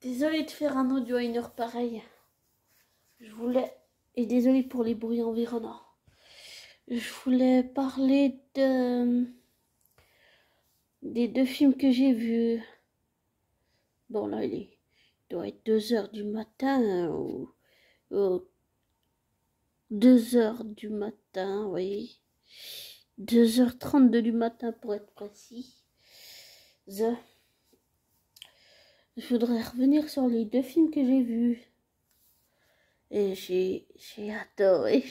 Désolée de faire un audio à une heure pareille. Je voulais... Et désolée pour les bruits environnants. Je voulais parler des deux films que j'ai vus. Bon, là, il doit être 2 heures du matin ou 2 heures du matin, oui. 2h32 du matin pour être précis. Je voudrais revenir sur les deux films que j'ai vus. Et j'ai adoré.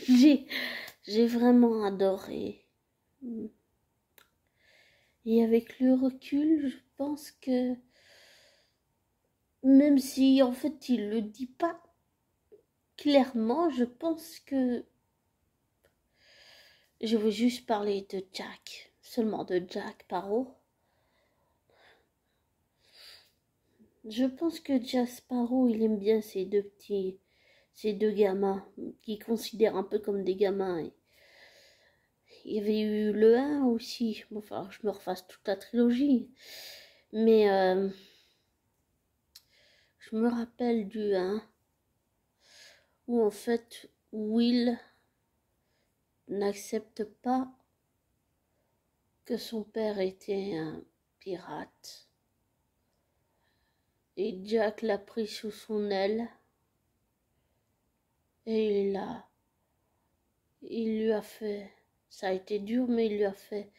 J'ai vraiment adoré. Et avec le recul, je pense que même si en fait il le dit pas clairement, je pense que je veux juste parler de Jack, seulement de Jack Sparrow. Je pense que Jack Sparrow, il aime bien ces deux gamins qu'il considère un peu comme des gamins. Il y avait eu le 1 aussi. Bon, enfin, je me refasse toute la trilogie. Mais je me rappelle du 1 où en fait Will n'accepte pas que son père était un pirate. Et Jack l'a pris sous son aile. Et il lui a fait, ça a été dur, mais il lui a fait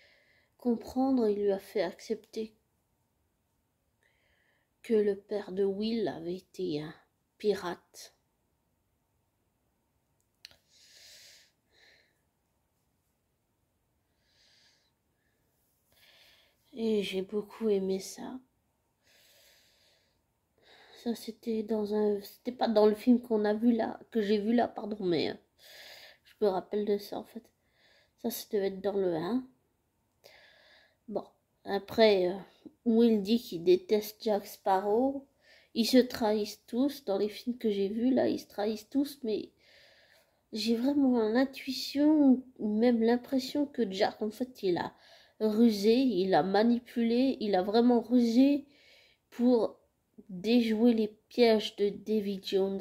comprendre, il lui a fait accepter que le père de Will avait été un pirate. Et j'ai beaucoup aimé ça. Ça, c'était c'était pas dans le film qu'on a vu là, que j'ai vu là, pardon, mais je me rappelle de ça en fait. Ça devait être dans le 1. Bon, après, Will dit qu'il déteste Jack Sparrow. Ils se trahissent tous. Dans les films que j'ai vus, là, ils se trahissent tous. Mais j'ai vraiment l'intuition, même l'impression que Jack, en fait, il a rusé, il a manipulé, il a vraiment rusé pour déjouer les pièges de Davy Jones.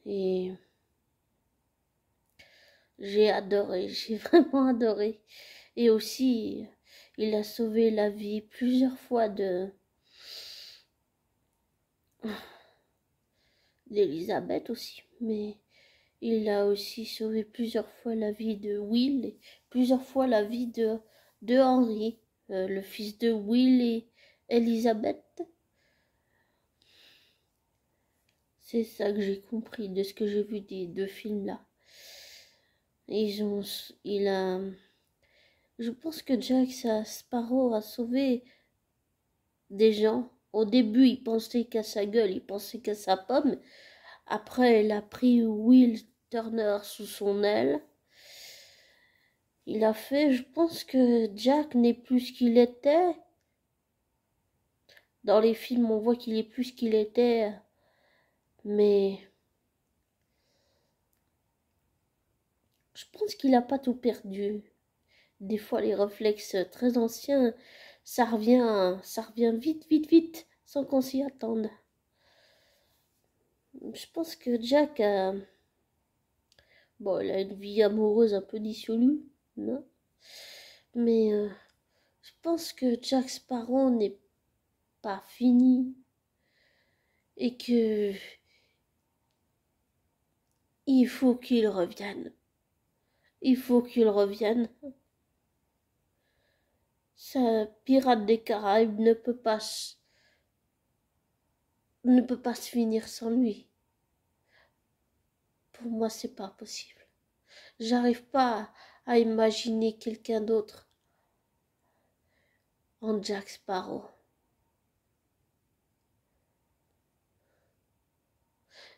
Et j'ai adoré, j'ai vraiment adoré. Et aussi, il a sauvé la vie plusieurs fois d'Elisabeth aussi. Mais il a aussi sauvé plusieurs fois la vie de Will et plusieurs fois la vie de Henry, le fils de Will et Elisabeth. C'est ça que j'ai compris de ce que j'ai vu des deux films là. Je pense que Jack Sparrow a sauvé des gens. Au début, il pensait qu'à sa gueule, il pensait qu'à sa pomme. Après, il a pris Will Turner sous son aile. Il a fait, je pense que Jack n'est plus ce qu'il était. Dans les films, on voit qu'il est plus ce qu'il était. Mais je pense qu'il n'a pas tout perdu. Des fois, les réflexes très anciens, ça revient vite, vite, vite, sans qu'on s'y attende. Je pense que Jack a... Bon, il a une vie amoureuse un peu dissolue, non? Mais je pense que Jack Sparrow n'est pas fini et que il faut qu'il revienne. Il faut qu'il revienne. Ce pirate des Caraïbes ne peut pas se finir sans lui. Pour moi, c'est pas possible. J'arrive pas à imaginer quelqu'un d'autre en Jack Sparrow.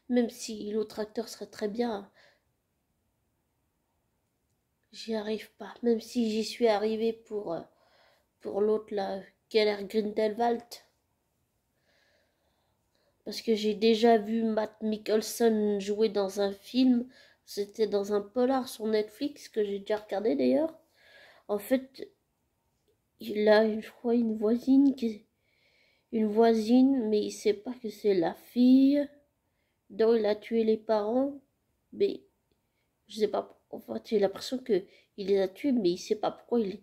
Même si l'autre acteur serait très bien, j'y arrive pas. Même si j'y suis arrivée pour l'autre là, Keller Grindelwald. Parce que j'ai déjà vu Matt Mikkelsen jouer dans un film. C'était dans un polar sur Netflix que j'ai déjà regardé d'ailleurs. En fait, il a, je crois, une voisine une voisine, mais il sait pas que c'est la fille dont il a tué les parents. Mais je sais pas, en fait, j'ai l'impression que il les a tués, mais il sait pas pourquoi il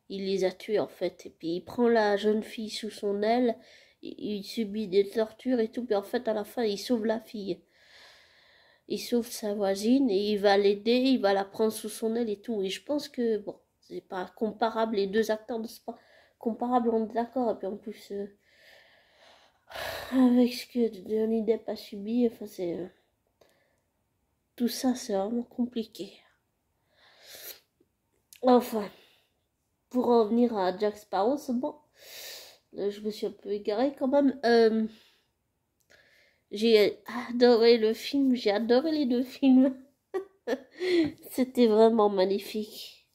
les a tués en fait. Et puis il prend la jeune fille sous son aile, il subit des tortures et tout, puis en fait à la fin il sauve la fille. Il sauve sa voisine et il va l'aider, il va la prendre sous son aile et tout. Et je pense que bon, c'est pas comparable, les deux acteurs ne sont pas comparables, on est d'accord. Et puis en plus, avec ce que Johnny Depp a subi, enfin c'est tout ça, c'est vraiment compliqué. Enfin, pour en revenir à Jack Sparrow, c'est bon. Là, je me suis un peu égarée quand même. J'ai adoré le film, j'ai adoré les deux films. C'était vraiment magnifique.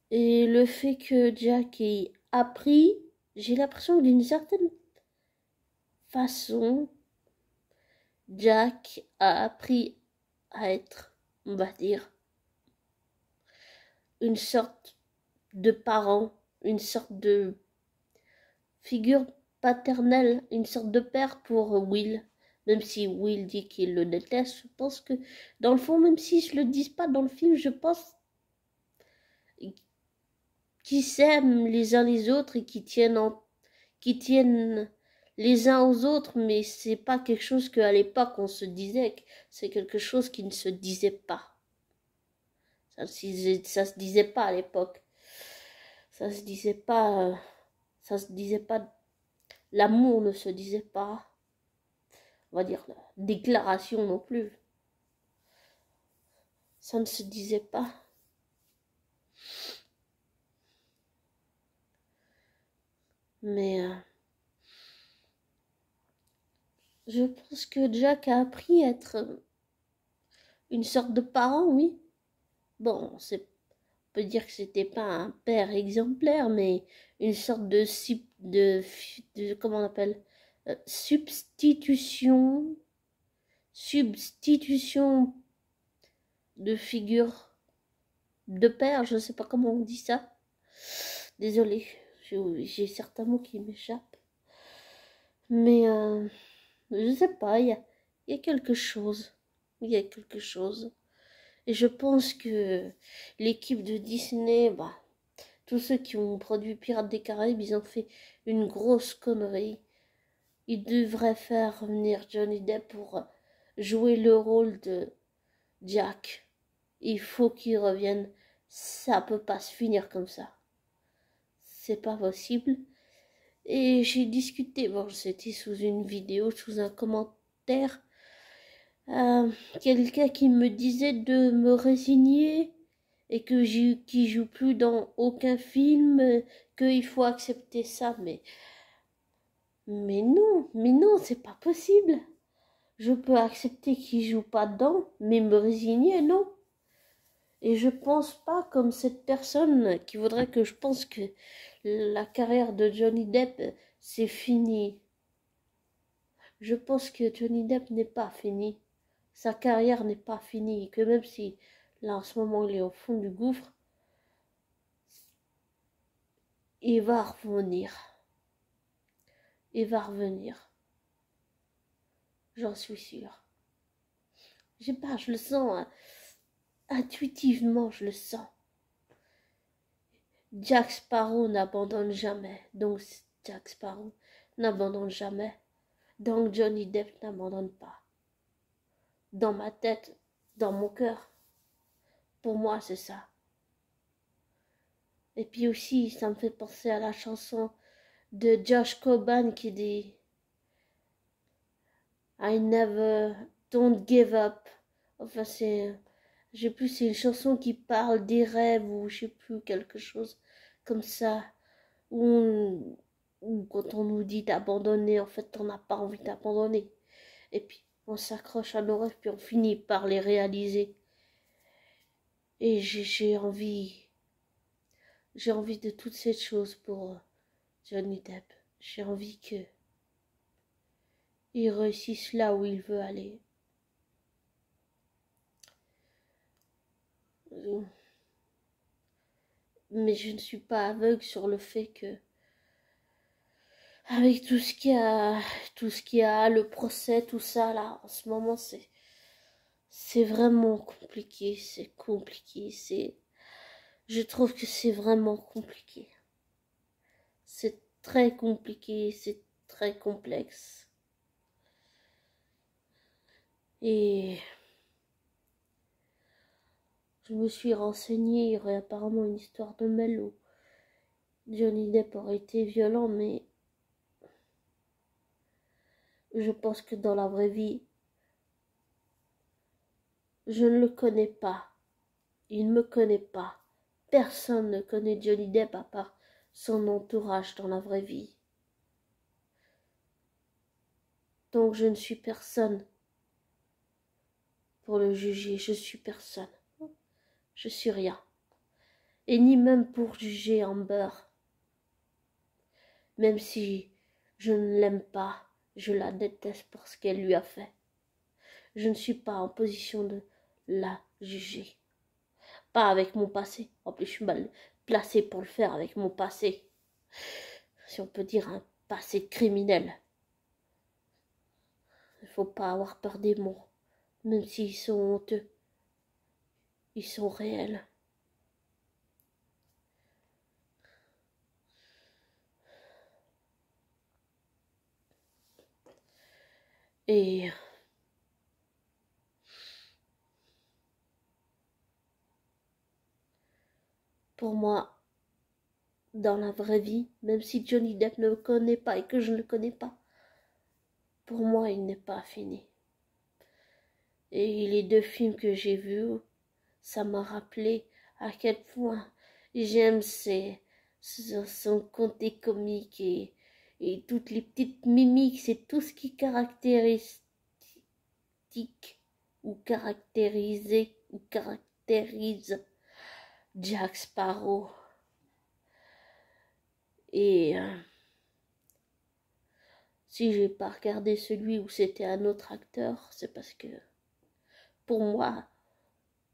Et le fait que Jack ait appris, j'ai l'impression que d'une certaine façon, Jack a appris à être, on va dire, une sorte de parent, une sorte de figure paternelle, une sorte de père pour Will. Même si Will dit qu'il le déteste, je pense que dans le fond, même si je le dis pas dans le film, je pense qu'ils s'aiment les uns les autres et qui tiennent les uns aux autres, mais c'est pas quelque chose qu'à l'époque on se disait, c'est quelque chose qui ne se disait pas. Ça se disait pas à l'époque. Ça se disait pas. Ça se disait pas. L'amour ne se disait pas. On va dire la déclaration non plus. Ça ne se disait pas. Mais je pense que Jack a appris à être une sorte de parent, oui. Bon, on peut dire que c'était pas un père exemplaire, mais une sorte de comment on appelle, substitution de figure de père, je ne sais pas comment on dit ça. Désolée, j'ai certains mots qui m'échappent. Mais je sais pas, il y a quelque chose. Il y a quelque chose. Et je pense que l'équipe de Disney, bah, tous ceux qui ont produit Pirates des Caraïbes, ils ont fait une grosse connerie. Ils devraient faire revenir Johnny Depp pour jouer le rôle de Jack. Il faut qu'il revienne. Ça peut pas se finir comme ça. C'est pas possible. Et j'ai discuté, bon, c'était sous une vidéo, sous un commentaire, quelqu'un qui me disait de me résigner et qui joue plus dans aucun film, qu'il faut accepter ça, mais non, c'est pas possible. Je peux accepter qu'il joue pas dedans, mais me résigner, non. Et je pense pas comme cette personne qui voudrait que je pense que la carrière de Johnny Depp, c'est fini. Je pense que Johnny Depp n'est pas fini. Sa carrière n'est pas finie. Que même si, là, en ce moment, il est au fond du gouffre, il va revenir. Il va revenir. J'en suis sûre. Je sais pas, je le sens, hein. Intuitivement, je le sens. Jack Sparrow n'abandonne jamais. Donc, Jack Sparrow n'abandonne jamais. Donc, Johnny Depp n'abandonne pas. Dans ma tête, dans mon cœur. Pour moi, c'est ça. Et puis aussi, ça me fait penser à la chanson de Josh Coban qui dit I never don't give up. Enfin, je sais plus, c'est une chanson qui parle des rêves ou je sais plus, quelque chose comme ça. Ou quand on nous dit d'abandonner, en fait, on n'a pas envie d'abandonner. Et puis, on s'accroche à nos rêves, puis on finit par les réaliser. Et j'ai envie de toutes ces choses pour Johnny Depp. J'ai envie que il réussisse là où il veut aller. mais je ne suis pas aveugle sur le fait que avec tout ce qui a, le procès, tout ça là, en ce moment c'est vraiment compliqué, je trouve que c'est vraiment compliqué. C'est très compliqué, c'est très complexe. Et je me suis renseignée, il y aurait apparemment une histoire de Mel où Johnny Depp aurait été violent, mais je pense que dans la vraie vie, je ne le connais pas. Il ne me connaît pas. Personne ne connaît Johnny Depp à part son entourage dans la vraie vie. Donc je ne suis personne pour le juger, je suis personne. Je suis rien. Et ni même pour juger Amber. Même si je ne l'aime pas, je la déteste pour ce qu'elle lui a fait. Je ne suis pas en position de la juger. Pas avec mon passé. En plus, je suis mal placée pour le faire avec mon passé. Si on peut dire un passé criminel. Il ne faut pas avoir peur des mots. Même s'ils sont honteux. Ils sont réels. Et pour moi, dans la vraie vie, même si Johnny Depp ne me connaît pas et que je ne le connais pas, pour moi, il n'est pas fini. Et les 2 films que j'ai vus, ça m'a rappelé à quel point j'aime son côté comique et toutes les petites mimiques, c'est tout ce qui caractérise ou caractérise Jack Sparrow. Et si j'ai pas regardé celui où c'était un autre acteur, c'est parce que pour moi,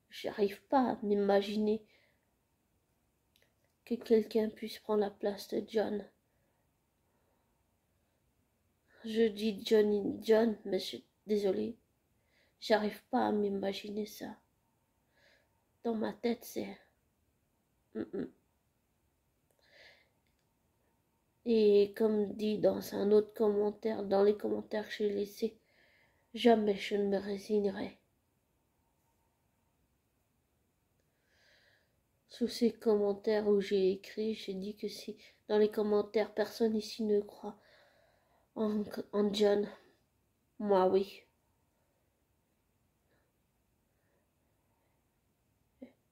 j'arrive pas à m'imaginer que quelqu'un puisse prendre la place de John. Je dis John, mais je suis désolée. J'arrive pas à m'imaginer ça. Dans ma tête, c'est... Et comme dit dans un autre commentaire, dans les commentaires que j'ai laissés, jamais je ne me résignerai. Sous ces commentaires où j'ai écrit, j'ai dit que si dans les commentaires personne ici ne croit en John, moi oui.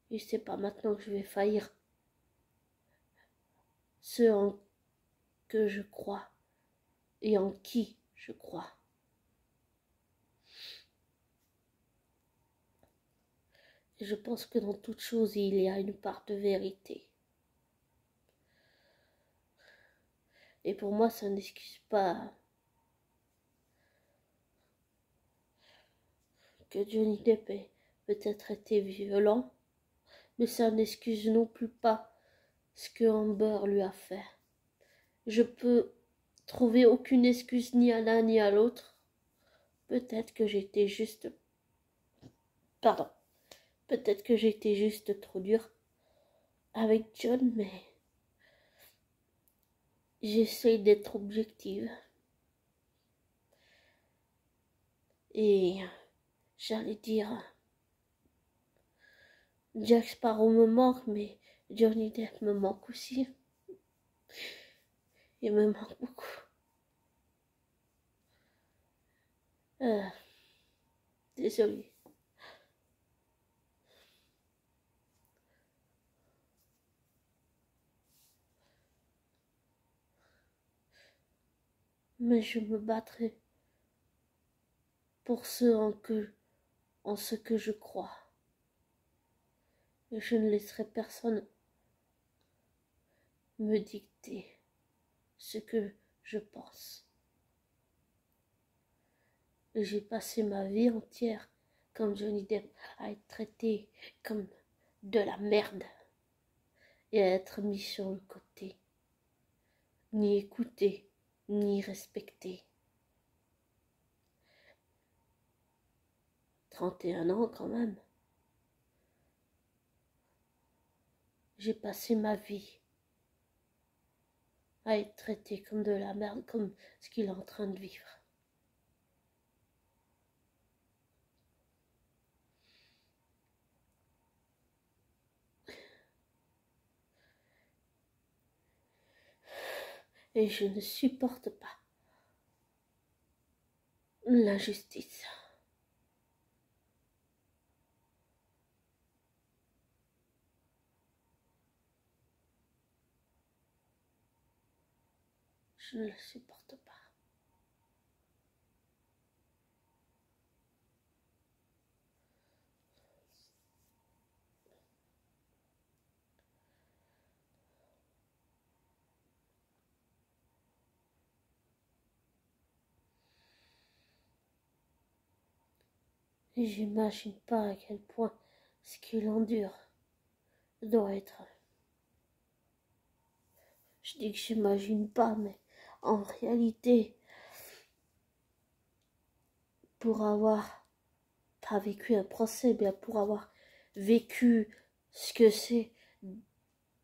Et c'est pas maintenant que je vais faillir. Ce en que je crois et en qui je crois. Et je pense que dans toute chose, il y a une part de vérité. Et pour moi, ça n'excuse pas que Johnny Depp ait peut-être été violent, mais ça n'excuse non plus pas ce que Amber lui a fait. Je peux trouver aucune excuse ni à l'un ni à l'autre. Peut-être que j'étais juste... Pardon. Peut-être que j'étais juste trop dure avec John, mais j'essaye d'être objective. Et j'allais dire, Jack Sparrow me manque, mais Johnny Depp me manque aussi. Il me manque beaucoup. Désolée. Mais je me battrai pour ce en ce que je crois. Et je ne laisserai personne me dicter ce que je pense. Et j'ai passé ma vie entière comme Johnny Depp à être traité comme de la merde. et à être mis sur le côté, ni écouté, ni respecté. 31 ans quand même. J'ai passé ma vie à être traité comme de la merde, comme ce qu'il est en train de vivre. Et je ne supporte pas l'injustice. Je ne le supporte pas. Et j'imagine pas à quel point ce qu'il endure doit être. Je dis que j'imagine pas, mais en réalité, pour avoir pas vécu un procès, bien pour avoir vécu ce que c'est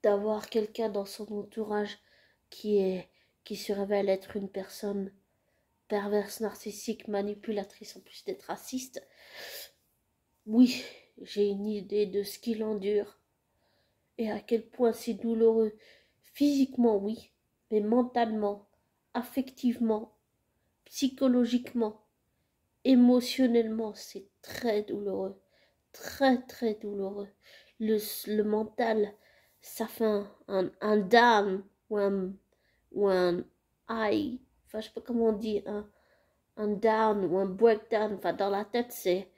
d'avoir quelqu'un dans son entourage qui se révèle être une personne perverse, narcissique, manipulatrice, en plus d'être raciste. Oui, j'ai une idée de ce qu'il endure et à quel point c'est douloureux. Physiquement, oui, mais mentalement, affectivement, psychologiquement, émotionnellement, c'est très douloureux. Très, très douloureux. Le mental, ça fait un down ou un high. Enfin, je sais pas comment on dit, un down ou un breakdown. Enfin, dans la tête, c'est,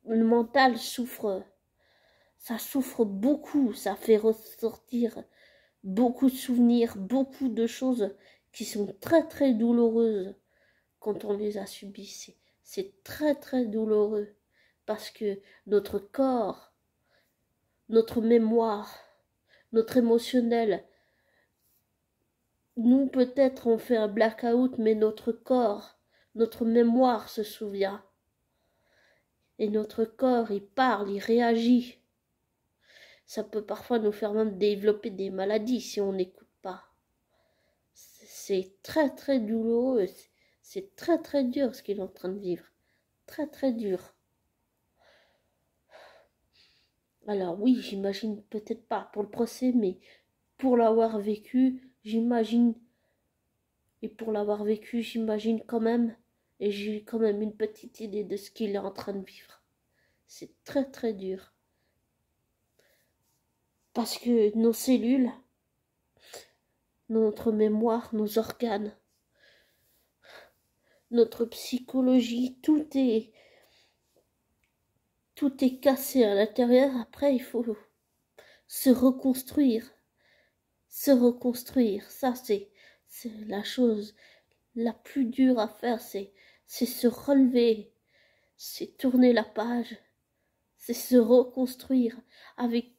le mental souffre. Ça souffre beaucoup. Ça fait ressortir beaucoup de souvenirs, beaucoup de choses qui sont très, très douloureuses quand on les a subies. C'est très, très douloureux parce que notre corps, notre mémoire, notre émotionnel, nous peut-être on fait un blackout, mais notre corps, notre mémoire se souvient. Et notre corps, il parle, il réagit. Ça peut parfois nous faire même développer des maladies si on n'écoute pas. C'est très très douloureux, c'est très très dur ce qu'il est en train de vivre. Très très dur. Alors oui, j'imagine peut-être pas pour le procès, mais pour l'avoir vécu, j'imagine, et pour l'avoir vécu, j'imagine quand même, et j'ai quand même une petite idée de ce qu'il est en train de vivre. C'est très très dur. Parce que nos cellules, notre mémoire, nos organes, notre psychologie, tout est cassé à l'intérieur. Après, il faut se reconstruire. Se reconstruire. Ça, c'est la chose la plus dure à faire, c'est se relever, c'est tourner la page, c'est se reconstruire avec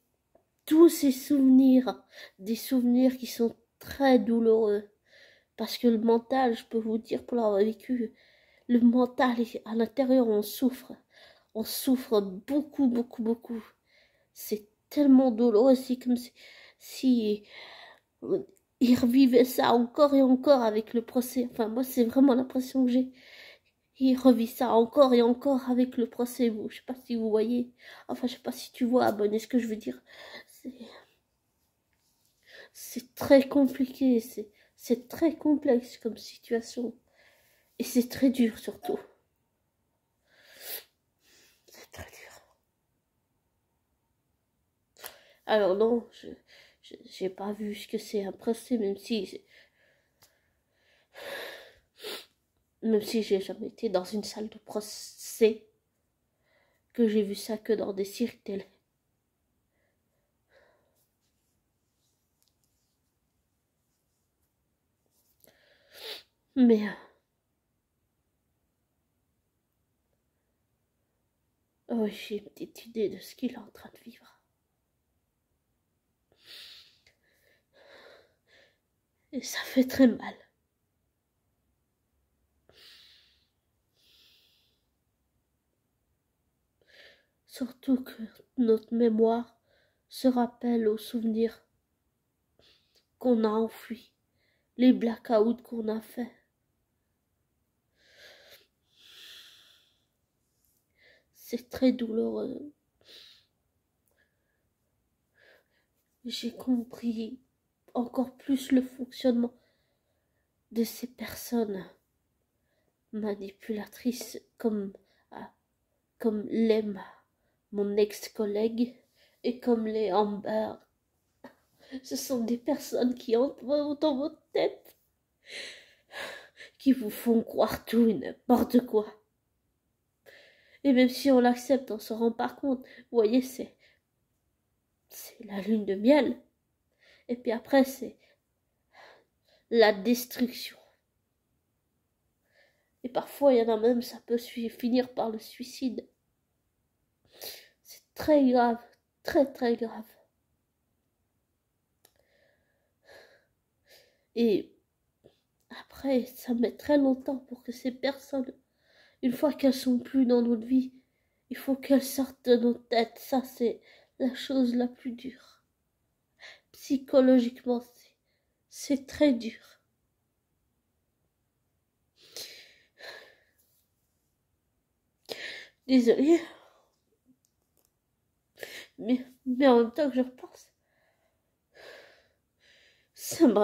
tous ces souvenirs, des souvenirs qui sont très douloureux. Parce que le mental, je peux vous dire pour l'avoir vécu, le mental, à l'intérieur, on souffre beaucoup, beaucoup, beaucoup. C'est tellement douloureux, c'est comme si il revivait ça encore et encore avec le procès. Enfin, moi, c'est vraiment l'impression que j'ai. Il revit ça encore et encore avec le procès. Je sais pas si vous voyez. Enfin, je sais pas si tu vois, abonné ce que je veux dire. C'est très compliqué. C'est très complexe comme situation. Et c'est très dur surtout. C'est très dur. Alors non, j'ai pas vu ce que c'est un procès, même si j'ai jamais été dans une salle de procès, que j'ai vu ça que dans des séries télé. Mais oh, j'ai une petite idée de ce qu'il est en train de vivre. Et ça fait très mal. Surtout que notre mémoire se rappelle aux souvenirs qu'on a enfouis, les blackouts qu'on a fait. C'est très douloureux. J'ai compris encore plus le fonctionnement de ces personnes manipulatrices comme l'est mon ex-collègue et comme l'est Amber. Ce sont des personnes qui entrent dans votre tête, qui vous font croire tout et n'importe quoi. Et même si on l'accepte, on s'en rend pas compte. Vous voyez, c'est la lune de miel. Et puis après, c'est la destruction. Et parfois, il y en a même, ça peut finir par le suicide. C'est très grave, très très grave. Et après, ça met très longtemps pour que ces personnes, une fois qu'elles sont plus dans notre vie, il faut qu'elles sortent de nos têtes. Ça, c'est la chose la plus dure. Psychologiquement, c'est très dur. Désolée. Mais en même temps que je repense, ça me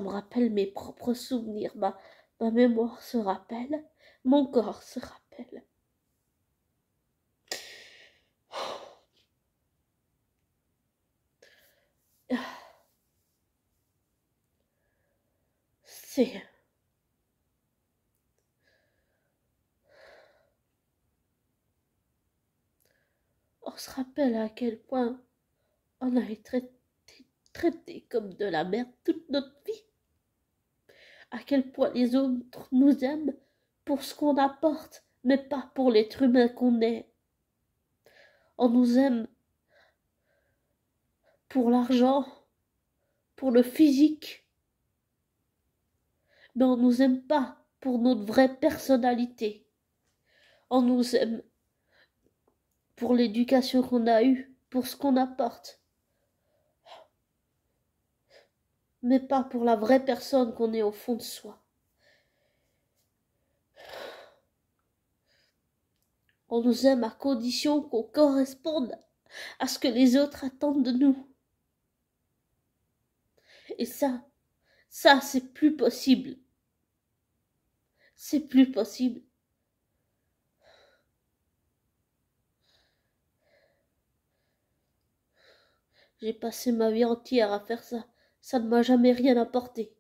rappelle mes propres souvenirs. Ma mémoire se rappelle, mon corps se rappelle. C'est... On se rappelle à quel point on a été traité comme de la merde toute notre vie. À quel point les autres nous aiment pour ce qu'on apporte, mais pas pour l'être humain qu'on est. On nous aime pour l'argent, pour le physique, mais on nous aime pas pour notre vraie personnalité. On nous aime pour l'éducation qu'on a eue, pour ce qu'on apporte, mais pas pour la vraie personne qu'on est au fond de soi. On nous aime à condition qu'on corresponde à ce que les autres attendent de nous. Et ça, c'est plus possible. C'est plus possible. J'ai passé ma vie entière à faire ça. Ça ne m'a jamais rien apporté.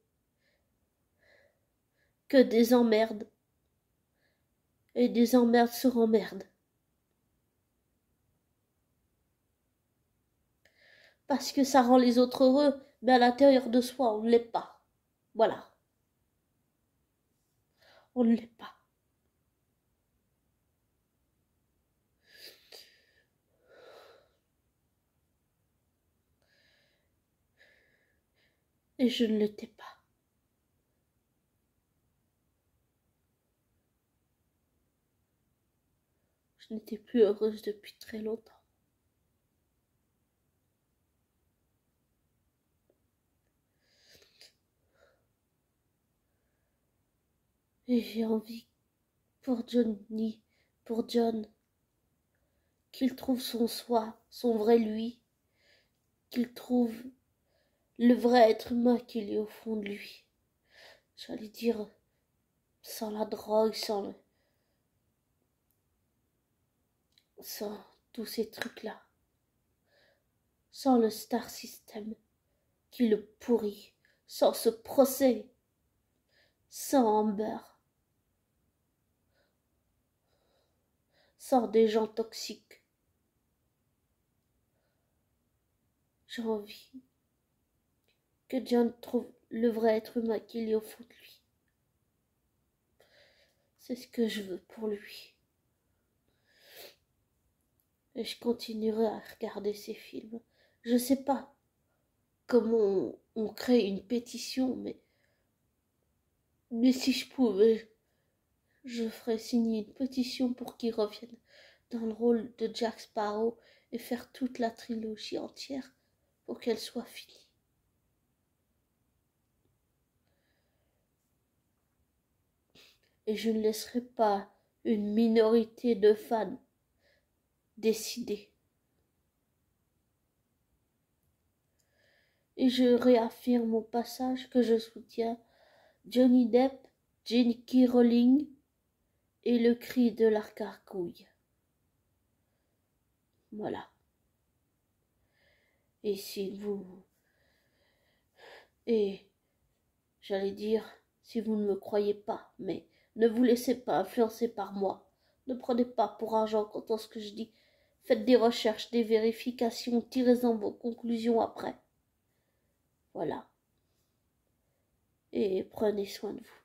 Que des emmerdes. Et des emmerdes sur emmerdes. Parce que ça rend les autres heureux, mais à l'intérieur de soi, on ne l'est pas. Voilà. On ne l'est pas. Et je ne l'étais pas. Je n'étais plus heureuse depuis très longtemps. Et j'ai envie pour John, qu'il trouve son soi, son vrai lui, qu'il trouve le vrai être humain qu'il est au fond de lui. J'allais dire, sans la drogue, sans tous ces trucs-là, sans le star system qui le pourrit, sans ce procès, sans Amber, sans des gens toxiques. J'ai envie que John trouve le vrai être humain qu'il est au fond de lui. C'est ce que je veux pour lui. Et je continuerai à regarder ces films Je sais pas comment on crée une pétition, mais si je pouvais, je ferais signer une pétition pour qu'il revienne dans le rôle de Jack Sparrow et faire toute la trilogie entière pour qu'elle soit finie. Et je ne laisserai pas une minorité de fans décider. Et je réaffirme au passage que je soutiens Johnny Depp, J.K. Rowling et le cri de la gargouille. Voilà. Et si vous... Et j'allais dire, si vous ne me croyez pas, mais ne vous laissez pas influencer par moi. Ne prenez pas pour argent comptant ce que je dis. Faites des recherches, des vérifications, tirez-en vos conclusions après. Voilà. Et prenez soin de vous.